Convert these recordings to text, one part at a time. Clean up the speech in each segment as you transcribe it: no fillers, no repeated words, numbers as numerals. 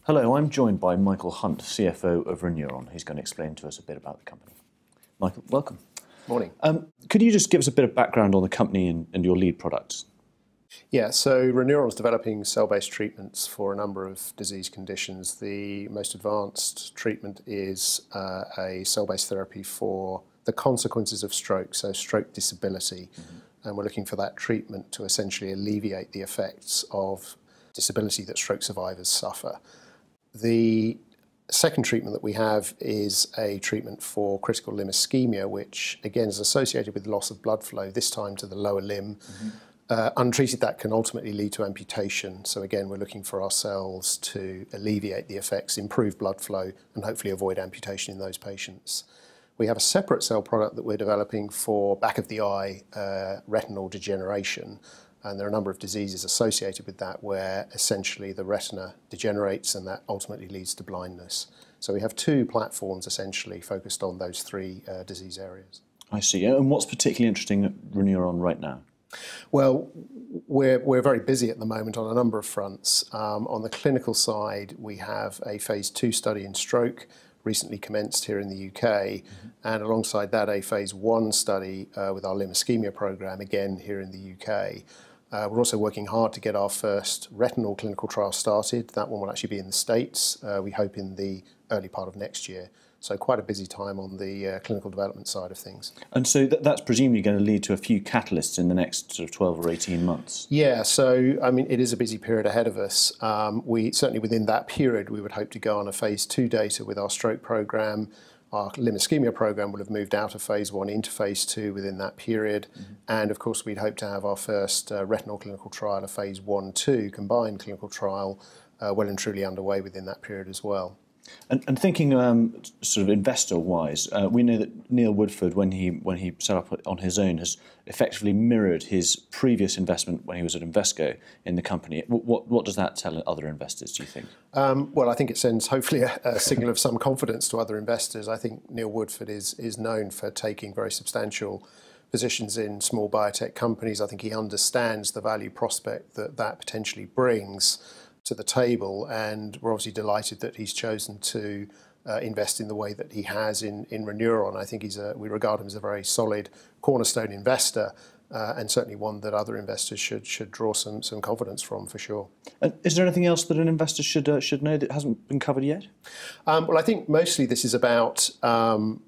Hello, I'm joined by Michael Hunt, CFO of ReNeuron. He's going to explain to us a bit about the company. Michael, welcome. Morning. Could you just give us a bit of background on the company and your lead products? Yeah, so ReNeuron is developing cell-based treatments for a number of disease conditions. The most advanced treatment is a cell-based therapy for the consequences of stroke, so stroke disability. And we're looking for that treatment to essentially alleviate the effects of disability that stroke survivors suffer. The second treatment that we have is a treatment for critical limb ischemia, which again is associated with loss of blood flow, this time to the lower limb. Untreated, that can ultimately lead to amputation. So again, we're looking for ourselves to alleviate the effects, improve blood flow, and hopefully avoid amputation in those patients. We have a separate cell product that we're developing for back of the eye retinal degeneration. And there are a number of diseases associated with that where essentially the retina degenerates and that ultimately leads to blindness. So we have two platforms essentially focused on those three disease areas. I see. And what's particularly interesting at ReNeuron right now? Well, we're very busy at the moment on a number of fronts. On the clinical side, we have a phase 2 study in stroke recently commenced here in the UK, and alongside that a phase 1 study with our limb ischemia program, again here in the UK. We're also working hard to get our first retinal clinical trial started. That one will actually be in the States, we hope in the early part of next year. So quite a busy time on the clinical development side of things. And so that's presumably going to lead to a few catalysts in the next sort of 12 or 18 months. Yeah, so I mean, it is a busy period ahead of us. We certainly within that period, we would hope to go on a phase 2 data with our stroke program. Our limb ischemia program will have moved out of phase 1 into phase 2 within that period. And of course, we'd hope to have our first retinal clinical trial, a phase 1-2 combined clinical trial, well and truly underway within that period as well. And thinking sort of investor-wise, we know that Neil Woodford, when he set up on his own, has effectively mirrored his previous investment when he was at Invesco in the company. What does that tell other investors, do you think? Well, I think it sends hopefully a signal of some confidence to other investors. I think Neil Woodford is known for taking very substantial positions in small biotech companies. I think he understands the value prospect that potentially brings to the table, and we're obviously delighted that he's chosen to invest in the way that he has in ReNeuron. I think we regard him as a very solid cornerstone investor, and certainly one that other investors should draw some confidence from, for sure. And is there anything else that an investor should know that hasn't been covered yet? Well, I think mostly this is about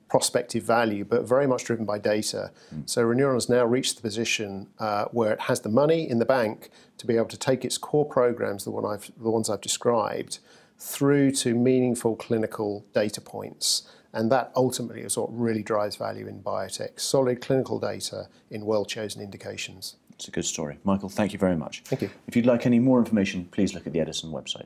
prospective value, but very much driven by data. So ReNeuron has now reached the position where it has the money in the bank to be able to take its core programs, the ones I've described, through to meaningful clinical data points. And that ultimately is what really drives value in biotech, solid clinical data in well-chosen indications. It's a good story. Michael, thank you very much. Thank you. If you'd like any more information, please look at the Edison website.